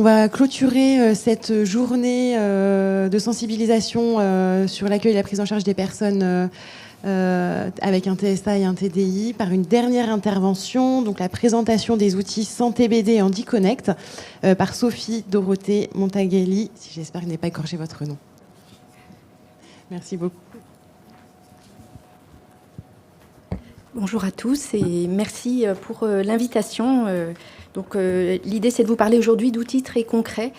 va clôturer cette journée de sensibilisation sur l'accueil et la prise en charge des personnes avec un TSA et un TDI par une dernière intervention, donc la présentation des outils Santé BD et HandiConnect par Sophie Dorothée Montaghelli, si j'espère que je n'ai pas écorché votre nom. Merci beaucoup. Bonjour à tous et merci pour l'invitation. L'idée, c'est de vous parler aujourd'hui d'outils très concrets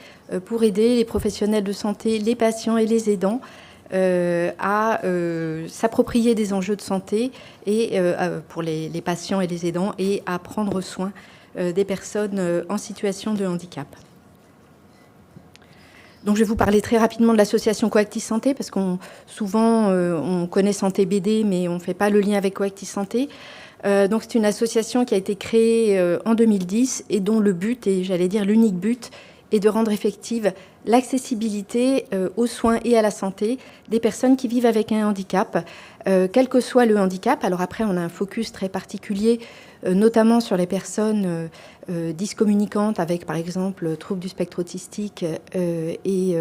pour aider les professionnels de santé, les patients et les aidants à s'approprier des enjeux de santé et pour les patients et les aidants et à prendre soin des personnes en situation de handicap. Donc, je vais vous parler très rapidement de l'association Coactis Santé, parce souvent on connaît Santé BD, mais on ne fait pas le lien avec Coactis Santé. Donc, c'est une association qui a été créée en 2010 et dont le but, et j'allais dire l'unique but, est de rendre effective l'accessibilité aux soins et à la santé des personnes qui vivent avec un handicap, quel que soit le handicap. Alors après, on a un focus très particulier, notamment sur les personnes dyscommunicantes avec, par exemple, troubles du spectre autistique et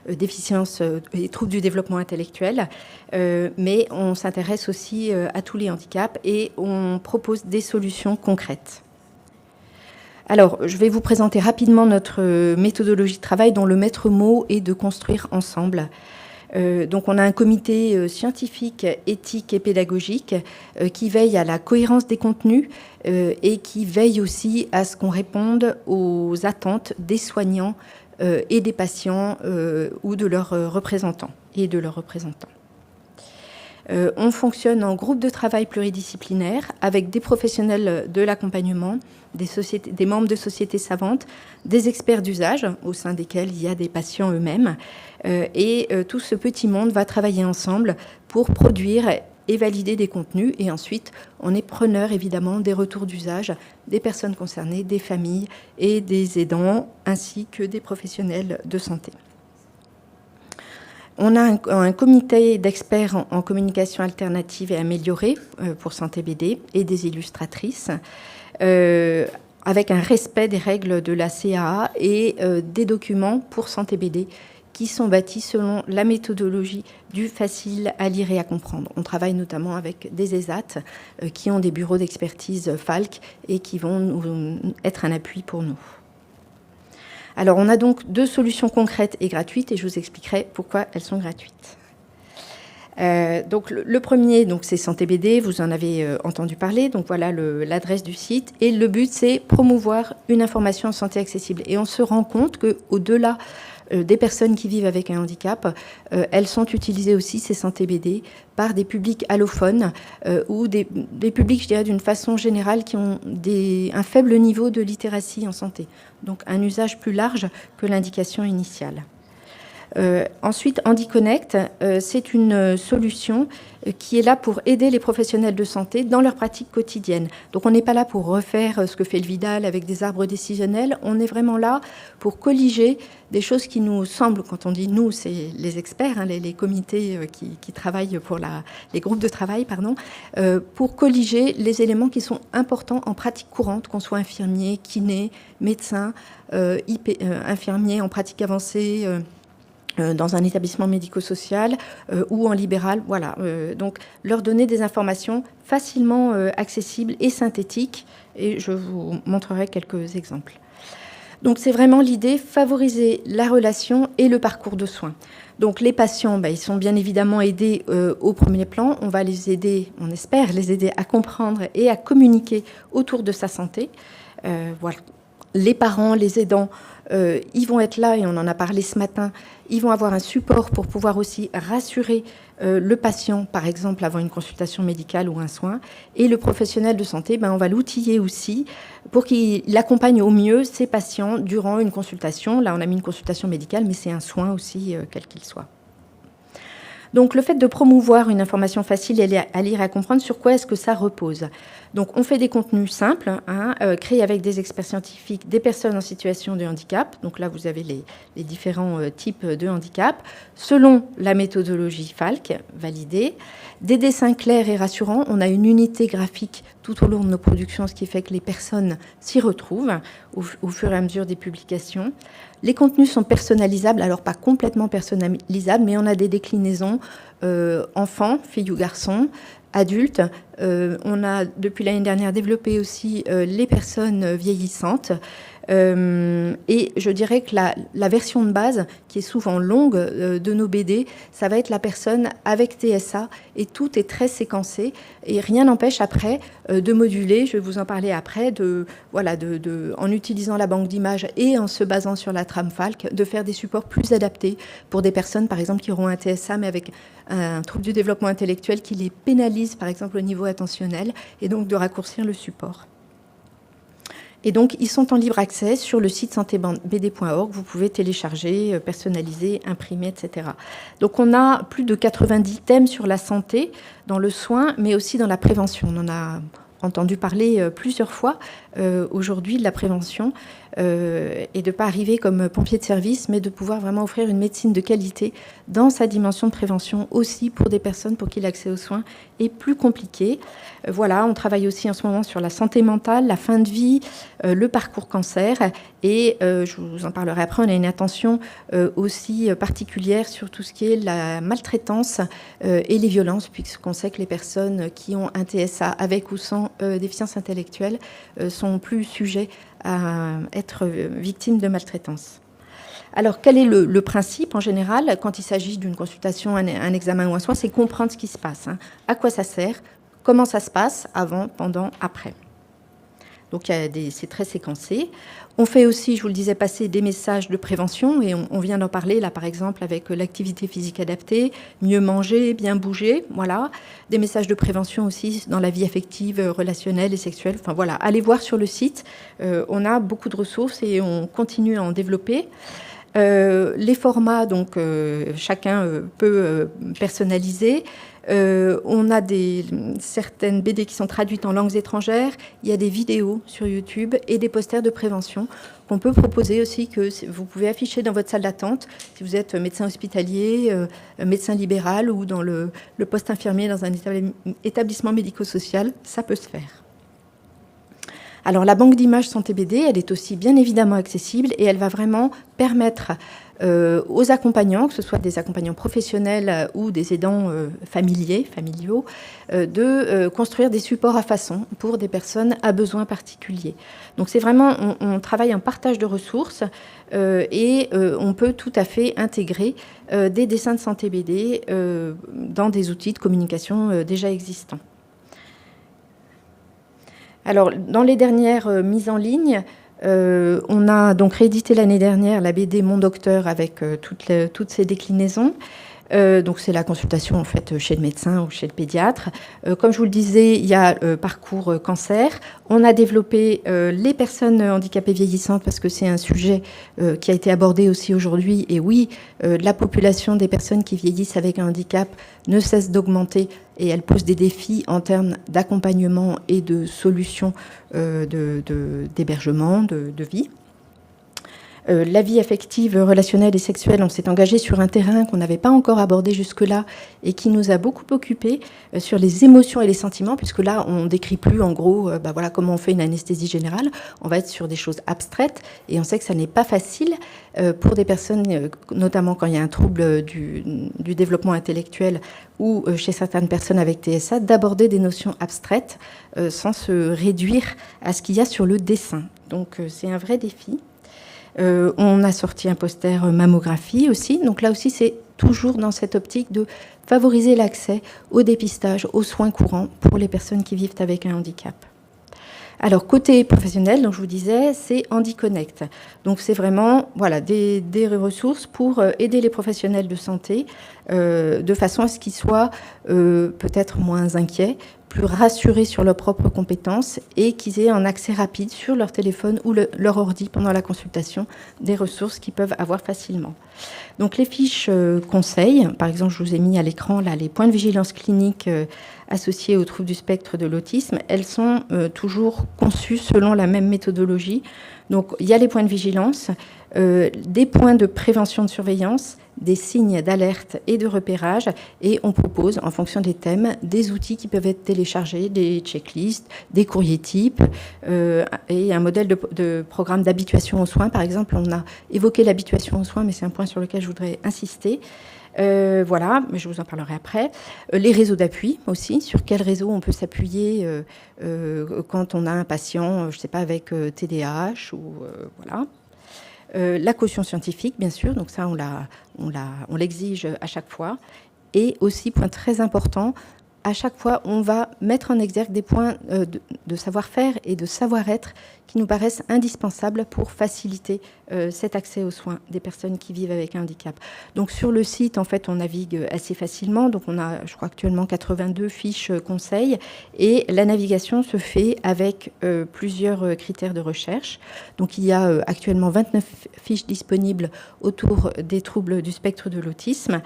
déficience et troubles du développement intellectuel. Mais on s'intéresse aussi à tous les handicaps et on propose des solutions concrètes. Alors, je vais vous présenter rapidement notre méthodologie de travail dont le maître mot est de construire ensemble. Donc, on a un comité scientifique, éthique et pédagogique qui veille à la cohérence des contenus et qui veille aussi à ce qu'on réponde aux attentes des soignants et des patients ou de leurs représentants et de leurs représentants. On fonctionne en groupe de travail pluridisciplinaire avec des professionnels de l'accompagnement, des membres de sociétés savantes, des experts d'usage au sein desquels il y a des patients eux-mêmes. Et tout ce petit monde va travailler ensemble pour produire et valider des contenus. Et ensuite, on est preneur évidemment des retours d'usage des personnes concernées, des familles et des aidants, ainsi que des professionnels de santé. On a un comité d'experts en communication alternative et améliorée pour Santé BD et des illustratrices, avec un respect des règles de la CAA et des documents pour Santé BD qui sont bâtis selon la méthodologie du facile à lire et à comprendre. On travaille notamment avec des ESAT qui ont des bureaux d'expertise Falck et qui vont être un appui pour nous. Alors, on a donc deux solutions concrètes et gratuites et je vous expliquerai pourquoi elles sont gratuites. Donc, le premier, c'est Santé BD, vous en avez entendu parler, donc voilà l'adresse du site. Et le but, c'est promouvoir une information en santé accessible. Et on se rend compte qu'au-delà des personnes qui vivent avec un handicap, elles sont utilisées aussi, ces Santé BD, par des publics allophones ou des publics, je dirais, d'une façon générale, qui ont un faible niveau de littératie en santé. Donc, un usage plus large que l'indication initiale. Ensuite, HandiConnect, c'est une solution qui est là pour aider les professionnels de santé dans leur pratique quotidienne. Donc, on n'est pas là pour refaire ce que fait le Vidal avec des arbres décisionnels. On est vraiment là pour colliger des choses qui nous semblent, quand on dit nous, c'est les experts, hein, les comités qui travaillent pour les groupes de travail, pour colliger les éléments qui sont importants en pratique courante, qu'on soit infirmier, kiné, médecin, infirmier en pratique avancée, dans un établissement médico-social ou en libéral, voilà. Donc, leur donner des informations facilement accessibles et synthétiques, et je vous montrerai quelques exemples. Donc, c'est vraiment l'idée, favoriser la relation et le parcours de soins. Donc, les patients, ils sont bien évidemment aidés au premier plan. On va les aider, on espère les aider à comprendre et à communiquer autour de sa santé. Voilà. Les parents, les aidants, ils vont être là, et on en a parlé ce matin, ils vont avoir un support pour pouvoir aussi rassurer le patient, par exemple, avant une consultation médicale ou un soin. Et le professionnel de santé, on va l'outiller aussi pour qu'il accompagne au mieux ses patients durant une consultation. Là, on a mis une consultation médicale, mais c'est un soin aussi, quel qu'il soit. Donc le fait de promouvoir une information facile à lire et à comprendre, sur quoi est-ce que ça repose? Donc on fait des contenus simples, créés avec des experts scientifiques, des personnes en situation de handicap. Donc là, vous avez les différents types de handicap, selon la méthodologie Falk, validée. Des dessins clairs et rassurants. On a une unité graphique tout au long de nos productions, ce qui fait que les personnes s'y retrouvent au fur et à mesure des publications. Les contenus sont personnalisables, alors pas complètement personnalisables, mais on a des déclinaisons enfants, filles ou garçons, adultes. On a, depuis l'année dernière, développé aussi les personnes vieillissantes. Et je dirais que la version de base, qui est souvent longue de nos BD, ça va être la personne avec TSA, et tout est très séquencé, et rien n'empêche après de moduler, je vais vous en parler après, en utilisant la banque d'images et en se basant sur la trame Falk, de faire des supports plus adaptés pour des personnes, par exemple, qui auront un TSA, mais avec un trouble du développement intellectuel qui les pénalise, par exemple, au niveau attentionnel, et donc de raccourcir le support. Et donc, ils sont en libre accès sur le site santébd.org. Vous pouvez télécharger, personnaliser, imprimer, etc. Donc, on a plus de 90 thèmes sur la santé, dans le soin, mais aussi dans la prévention. On en a entendu parler plusieurs fois aujourd'hui de la prévention et de ne pas arriver comme pompier de service, mais de pouvoir vraiment offrir une médecine de qualité dans sa dimension de prévention aussi pour des personnes pour qui l'accès aux soins est plus compliqué. Voilà, on travaille aussi en ce moment sur la santé mentale, la fin de vie, le parcours cancer et je vous en parlerai après, on a une attention aussi particulière sur tout ce qui est la maltraitance et les violences, puisqu'on sait que les personnes qui ont un TSA avec ou sans déficience intellectuelle sont plus sujets à être victimes de maltraitance. Alors, quel est le principe en général quand il s'agit d'une consultation, un examen ou un soin? C'est comprendre ce qui se passe. À quoi ça sert? Comment ça se passe avant, pendant, après? Donc, c'est très séquencé. On fait aussi, je vous le disais, passer des messages de prévention, et on vient d'en parler, là, par exemple, avec l'activité physique adaptée, mieux manger, bien bouger, voilà. Des messages de prévention aussi dans la vie affective, relationnelle et sexuelle. Enfin, voilà, allez voir sur le site. On a beaucoup de ressources et on continue à en développer. Les formats, donc, chacun peut personnaliser. On a certaines BD qui sont traduites en langues étrangères. Il y a des vidéos sur YouTube et des posters de prévention qu'on peut proposer aussi, que vous pouvez afficher dans votre salle d'attente si vous êtes médecin hospitalier, médecin libéral ou dans le poste infirmier dans un établissement médico-social. Ça peut se faire. Alors, la banque d'images Santé BD, elle est aussi bien évidemment accessible et elle va vraiment permettre aux accompagnants, que ce soit des accompagnants professionnels ou des aidants familiaux, de construire des supports à façon pour des personnes à besoins particuliers. Donc, c'est vraiment, on travaille en partage de ressources et on peut tout à fait intégrer des dessins de Santé BD dans des outils de communication déjà existants. Alors, dans les dernières mises en ligne, on a donc réédité l'année dernière la BD Mon Docteur avec toutes ses déclinaisons. Donc, c'est la consultation en fait chez le médecin ou chez le pédiatre. Comme je vous le disais, il y a parcours cancer. On a développé les personnes handicapées vieillissantes parce que c'est un sujet qui a été abordé aussi aujourd'hui. Et oui, la population des personnes qui vieillissent avec un handicap ne cesse d'augmenter et elle pose des défis en termes d'accompagnement et de solutions d'hébergement, de vie. La vie affective, relationnelle et sexuelle, on s'est engagé sur un terrain qu'on n'avait pas encore abordé jusque-là et qui nous a beaucoup occupés sur les émotions et les sentiments, puisque là, on ne décrit plus en gros voilà, comment on fait une anesthésie générale. On va être sur des choses abstraites et on sait que ça n'est pas facile pour des personnes, notamment quand il y a un trouble du développement intellectuel ou chez certaines personnes avec TSA, d'aborder des notions abstraites sans se réduire à ce qu'il y a sur le dessin. Donc, c'est un vrai défi. On a sorti un poster mammographie aussi. Donc là aussi, c'est toujours dans cette optique de favoriser l'accès au dépistage, aux soins courants pour les personnes qui vivent avec un handicap. Alors, côté professionnel, donc je vous disais, c'est HandiConnect. Donc, c'est vraiment voilà, des ressources pour aider les professionnels de santé de façon à ce qu'ils soient peut-être moins inquiets, plus rassurés sur leurs propres compétences et qu'ils aient un accès rapide sur leur téléphone ou leur ordi pendant la consultation des ressources qu'ils peuvent avoir facilement. Donc les fiches conseils, par exemple, je vous ai mis à l'écran là les points de vigilance clinique associés aux troubles du spectre de l'autisme. Elles sont toujours conçues selon la même méthodologie. Donc il y a les points de vigilance, des points de prévention de surveillance, des signes d'alerte et de repérage, et on propose, en fonction des thèmes, des outils qui peuvent être téléchargés, des checklists, des courriers types, et un modèle de programme d'habituation aux soins. Par exemple, on a évoqué l'habituation aux soins, mais c'est un point sur lequel je voudrais insister. Voilà, mais je vous en parlerai après. Les réseaux d'appui aussi, sur quel réseau on peut s'appuyer quand on a un patient, je ne sais pas, avec TDAH ou voilà. La caution scientifique, bien sûr, donc ça, on l'exige à chaque fois. Et aussi, point très important, à chaque fois, on va mettre en exergue des points de savoir-faire et de savoir-être qui nous paraissent indispensables pour faciliter cet accès aux soins des personnes qui vivent avec un handicap. Donc sur le site, en fait, on navigue assez facilement. Donc on a, je crois, actuellement 82 fiches conseils. Et la navigation se fait avec plusieurs critères de recherche. Donc il y a actuellement 29 fiches disponibles autour des troubles du spectre de l'autisme.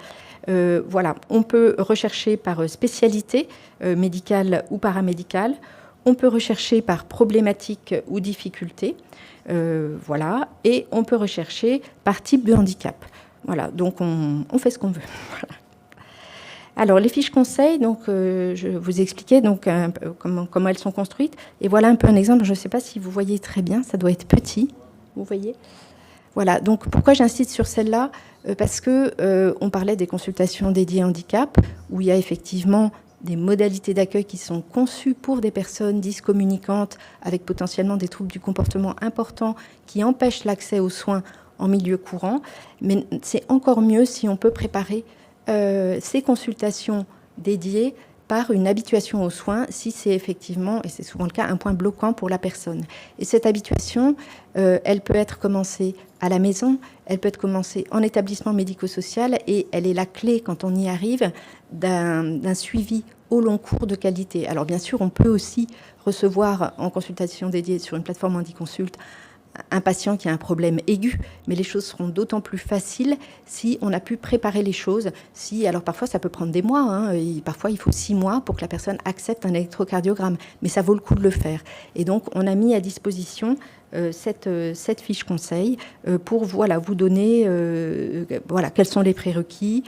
Voilà, on peut rechercher par spécialité médicale ou paramédicale. On peut rechercher par problématique ou difficulté. Voilà, et on peut rechercher par type de handicap. Voilà, donc on fait ce qu'on veut. Voilà. Alors, les fiches conseils, donc, je vous expliquais donc, comment elles sont construites. Et voilà un peu un exemple. Je ne sais pas si vous voyez très bien, ça doit être petit. Vous voyez ? Voilà, donc pourquoi j'insiste sur celle-là ? Parce qu'on parlait des consultations dédiées handicap, où il y a effectivement des modalités d'accueil qui sont conçues pour des personnes dyscommunicantes avec potentiellement des troubles du comportement importants qui empêchent l'accès aux soins en milieu courant. Mais c'est encore mieux si on peut préparer ces consultations dédiées par une habituation aux soins, si c'est effectivement, et c'est souvent le cas, un point bloquant pour la personne. Et cette habituation, elle peut être commencée à la maison, elle peut être commencée en établissement médico-social, et elle est la clé, quand on y arrive, d'un suivi au long cours de qualité. Alors bien sûr, on peut aussi recevoir en consultation dédiée sur une plateforme HandiConsult un patient qui a un problème aigu, mais les choses seront d'autant plus faciles si on a pu préparer les choses. Alors parfois ça peut prendre des mois, hein, et parfois il faut 6 mois pour que la personne accepte un électrocardiogramme, mais ça vaut le coup de le faire. Et donc on a mis à disposition cette fiche conseil pour vous donner quels sont les prérequis,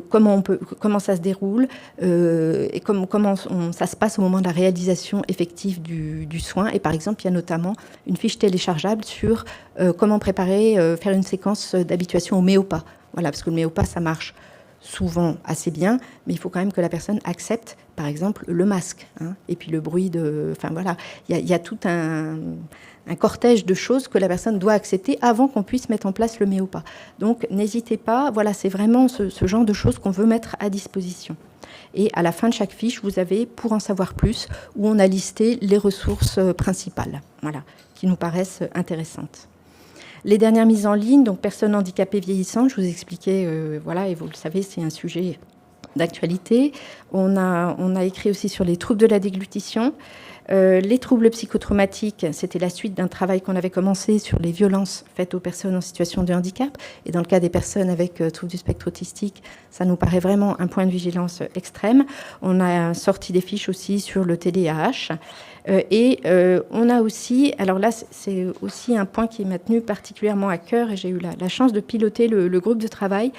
comment ça se déroule et comment ça se passe au moment de la réalisation effective du soin. Et par exemple, il y a notamment une fiche téléchargeable sur comment préparer, faire une séquence d'habituation au méopa. Voilà, parce que le méopa, ça marche souvent assez bien, mais il faut quand même que la personne accepte, par exemple, le masque, hein, et puis le bruit de... Enfin voilà, il y a tout un cortège de choses que la personne doit accepter avant qu'on puisse mettre en place le méopa. Donc n'hésitez pas, voilà, c'est vraiment ce genre de choses qu'on veut mettre à disposition. Et à la fin de chaque fiche, vous avez, pour en savoir plus, où on a listé les ressources principales, voilà, qui nous paraissent intéressantes. Les dernières mises en ligne, donc personnes handicapées vieillissantes, je vous expliquais, voilà, et vous le savez, c'est un sujet d'actualité. On a écrit aussi sur les troubles de la déglutition. Les troubles psychotraumatiques, c'était la suite d'un travail qu'on avait commencé sur les violences faites aux personnes en situation de handicap. Et dans le cas des personnes avec troubles du spectre autistique, ça nous paraît vraiment un point de vigilance extrême. On a sorti des fiches aussi sur le TDAH. On a aussi, alors là, c'est aussi un point qui m'a tenu particulièrement à cœur, et j'ai eu la chance de piloter le groupe de travail,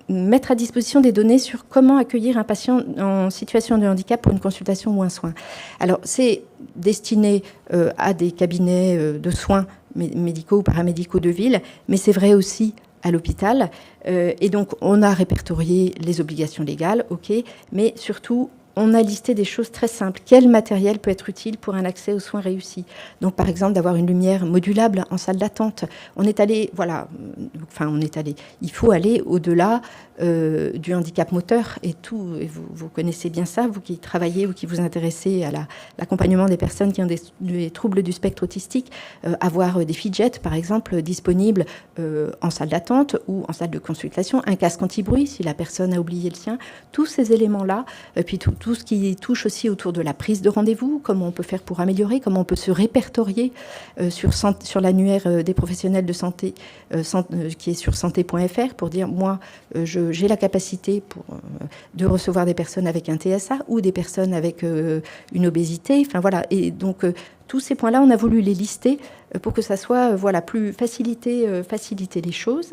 mettre à disposition des données sur comment accueillir un patient en situation de handicap pour une consultation ou un soin. Alors, c'est destiné à des cabinets de soins médicaux ou paramédicaux de ville, mais c'est vrai aussi à l'hôpital. Et donc, on a répertorié les obligations légales, ok, mais surtout, on a listé des choses très simples. Quel matériel peut être utile pour un accès aux soins réussi ? Donc, par exemple, d'avoir une lumière modulable en salle d'attente. Il faut aller au-delà du handicap moteur et tout. Et vous connaissez bien ça, vous qui travaillez ou qui vous intéressez à l'accompagnement des personnes qui ont des troubles du spectre autistique. Avoir des fidgets, par exemple, disponibles en salle d'attente ou en salle de consultation. Un casque anti-bruit, si la personne a oublié le sien. Tous ces éléments-là, puis tout tout ce qui touche aussi autour de la prise de rendez-vous, comment on peut faire pour améliorer, comment on peut se répertorier sur l'annuaire des professionnels de santé qui est sur santé.fr pour dire moi j'ai la capacité de recevoir des personnes avec un TSA ou des personnes avec une obésité. Enfin voilà, et donc tous ces points-là, on a voulu les lister pour que ça soit plus faciliter les choses.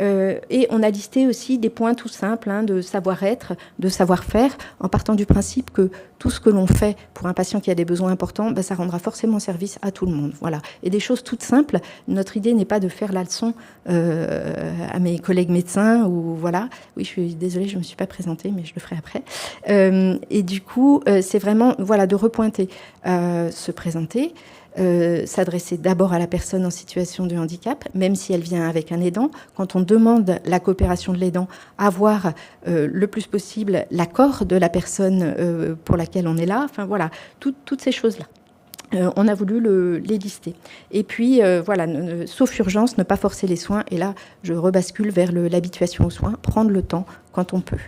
Et on a listé aussi des points tout simples de savoir-être, de savoir-faire, en partant du principe que tout ce que l'on fait pour un patient qui a des besoins importants, ça rendra forcément service à tout le monde. Voilà. Et des choses toutes simples. Notre idée n'est pas de faire la leçon à mes collègues médecins ou voilà. Oui, je suis désolée, je ne me suis pas présentée, mais je le ferai après. Et du coup, c'est vraiment de repointer, se présenter. S'adresser d'abord à la personne en situation de handicap, même si elle vient avec un aidant. Quand on demande la coopération de l'aidant, avoir le plus possible l'accord de la personne pour laquelle on est là. Enfin voilà, toutes ces choses-là. On a voulu les lister. Et puis, sauf urgence, ne pas forcer les soins. Et là, je rebascule vers l'habituation aux soins, prendre le temps quand on peut.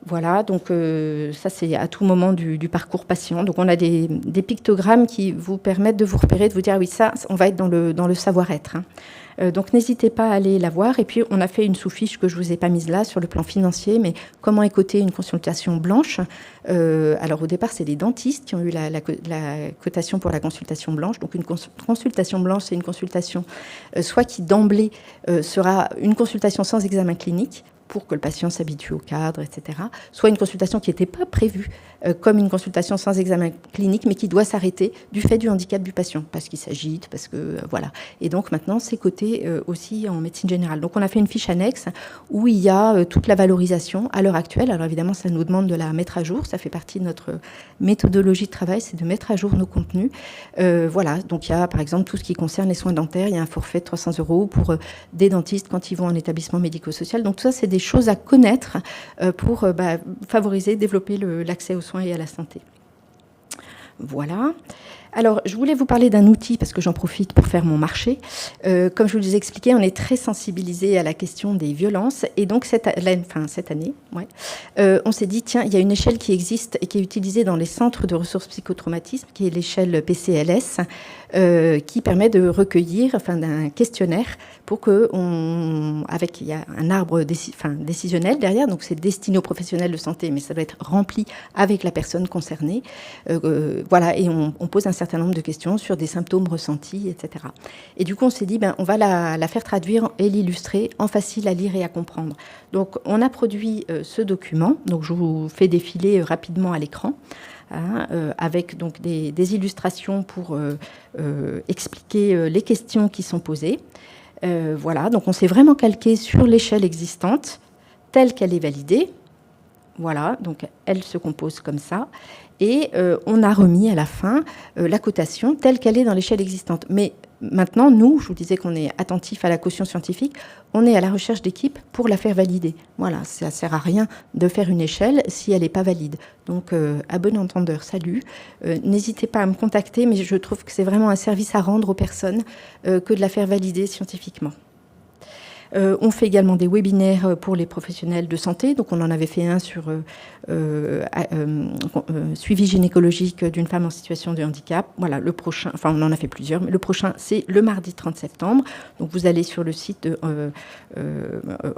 Voilà, donc ça c'est à tout moment du parcours patient. Donc on a des pictogrammes qui vous permettent de vous repérer, de vous dire oui, ça, on va être dans le savoir-être. Donc n'hésitez pas à aller la voir. Et puis on a fait une sous-fiche que je ne vous ai pas mise là sur le plan financier, mais comment écoter une consultation blanche. Alors au départ, c'est les dentistes qui ont eu la cotation pour la consultation blanche. Donc une consultation blanche, c'est une consultation soit qui d'emblée sera une consultation sans examen clinique, pour que le patient s'habitue au cadre, etc. Soit une consultation qui n'était pas prévue comme une consultation sans examen clinique, mais qui doit s'arrêter du fait du handicap du patient, parce qu'il s'agite, parce que voilà. Et donc maintenant, c'est coté aussi en médecine générale. Donc on a fait une fiche annexe où il y a toute la valorisation à l'heure actuelle. Alors évidemment, ça nous demande de la mettre à jour. Ça fait partie de notre méthodologie de travail, c'est de mettre à jour nos contenus. Voilà. Donc il y a par exemple tout ce qui concerne les soins dentaires. Il y a un forfait de 300 € pour des dentistes quand ils vont en établissement médico-social. Donc tout ça, c'est des choses à connaître pour favoriser, développer l'accès aux soins et à la santé. Voilà. Alors, je voulais vous parler d'un outil, parce que j'en profite pour faire mon marché. Comme je vous l'ai expliqué, on est très sensibilisé à la question des violences. Et donc, cette année, on s'est dit, tiens, il y a une échelle qui existe et qui est utilisée dans les centres de ressources psychotraumatisme, qui est l'échelle PCLS, qui permet de recueillir d'un questionnaire pour que il y a un arbre décisionnel derrière, donc c'est destiné aux professionnels de santé, mais ça doit être rempli avec la personne concernée. Voilà, et on pose un certain nombre de questions sur des symptômes ressentis, etc. Et du coup, on s'est dit, on va la faire traduire et l'illustrer en facile à lire et à comprendre. Donc, on a produit ce document, donc je vous fais défiler rapidement à l'écran. Avec donc des illustrations pour expliquer les questions qui sont posées. Voilà, donc on s'est vraiment calqué sur l'échelle existante, telle qu'elle est validée. Voilà, donc elle se compose comme ça. Et on a remis à la fin la cotation telle qu'elle est dans l'échelle existante. Mais maintenant, nous, je vous disais qu'on est attentif à la caution scientifique, on est à la recherche d'équipes pour la faire valider. Voilà, ça ne sert à rien de faire une échelle si elle n'est pas valide. Donc, à bon entendeur, salut. N'hésitez pas à me contacter, mais je trouve que c'est vraiment un service à rendre aux personnes que de la faire valider scientifiquement. On fait également des webinaires pour les professionnels de santé. Donc, on en avait fait un sur suivi gynécologique d'une femme en situation de handicap. Voilà, le prochain, on en a fait plusieurs, mais le prochain, c'est le mardi 30 septembre. Donc, vous allez sur le site de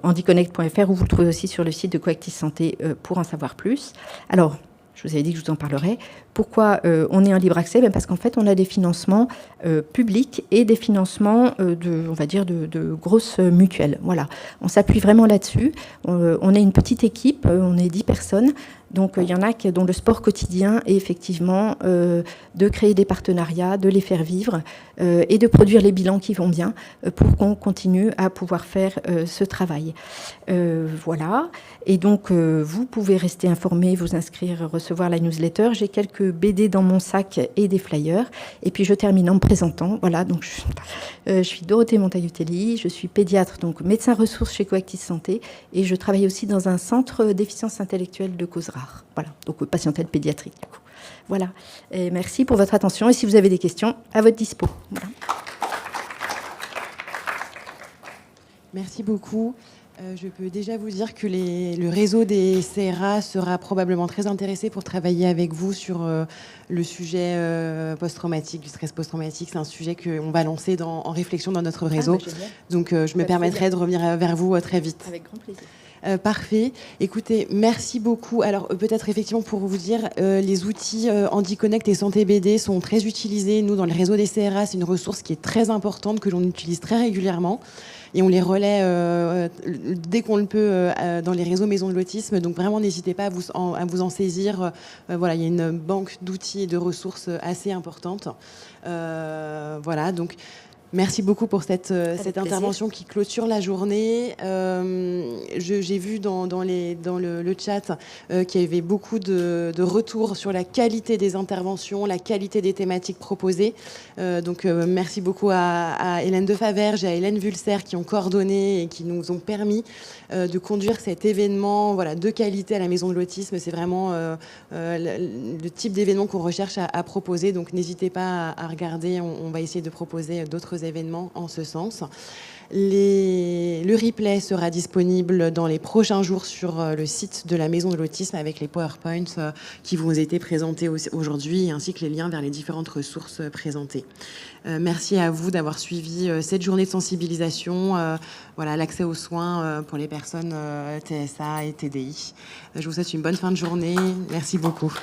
handiconnect.fr ou vous le trouvez aussi sur le site de Coactis Santé pour en savoir plus. Alors, je vous avais dit que je vous en parlerai. Pourquoi on est en libre accès ? Parce qu'en fait, on a des financements publics et des financements de grosses mutuelles. Voilà, on s'appuie vraiment là-dessus. On est une petite équipe, on est 10 personnes. Donc, il y en a dont le sport quotidien est effectivement de créer des partenariats, de les faire vivre et de produire les bilans qui vont bien pour qu'on continue à pouvoir faire ce travail. Voilà. Et donc, vous pouvez rester informé, vous inscrire, recevoir la newsletter. J'ai quelques BD dans mon sac et des flyers. Et puis, je termine en me présentant. Voilà. Donc, je suis Dorothée Montagutelli. Je suis pédiatre, donc médecin ressource chez Coactis Santé. Et je travaille aussi dans un centre déficience intellectuelle de cause rare. Voilà. Donc, patientèle pédiatrique, du coup. Voilà. Et merci pour votre attention. Et si vous avez des questions, à votre dispo. Voilà. Merci beaucoup. Je peux déjà vous dire que le réseau des CRA sera probablement très intéressé pour travailler avec vous sur le sujet post-traumatique, du stress post-traumatique. C'est un sujet qu'on va lancer en réflexion dans notre réseau. Donc je me permettrai de revenir vers vous très vite. Avec grand plaisir. Parfait. Écoutez, merci beaucoup. Alors peut-être effectivement pour vous dire, les outils HandiConnect et Santé BD sont très utilisés. Nous, dans le réseau des CRA, c'est une ressource qui est très importante, que l'on utilise très régulièrement. Et on les relaie dès qu'on le peut dans les réseaux maisons de l'autisme. Donc vraiment, n'hésitez pas à vous en saisir. Voilà, il y a une banque d'outils et de ressources assez importante. Voilà, donc... Merci beaucoup pour cette intervention qui clôture la journée. J'ai vu dans le chat qu'il y avait beaucoup de retours sur la qualité des interventions, la qualité des thématiques proposées. Donc merci beaucoup à Hélène Defaverge et à Hélène Vulser qui ont coordonné et qui nous ont permis de conduire cet événement de qualité à la Maison de l'Autisme. C'est vraiment le type d'événement qu'on recherche à proposer. Donc n'hésitez pas à regarder. On va essayer de proposer d'autres événements en ce sens. Le replay sera disponible dans les prochains jours sur le site de la Maison de l'Autisme avec les PowerPoints qui vous ont été présentés aujourd'hui ainsi que les liens vers les différentes ressources présentées. Merci à vous d'avoir suivi cette journée de sensibilisation, l'accès aux soins pour les personnes TSA et TDI. Je vous souhaite une bonne fin de journée. Merci beaucoup.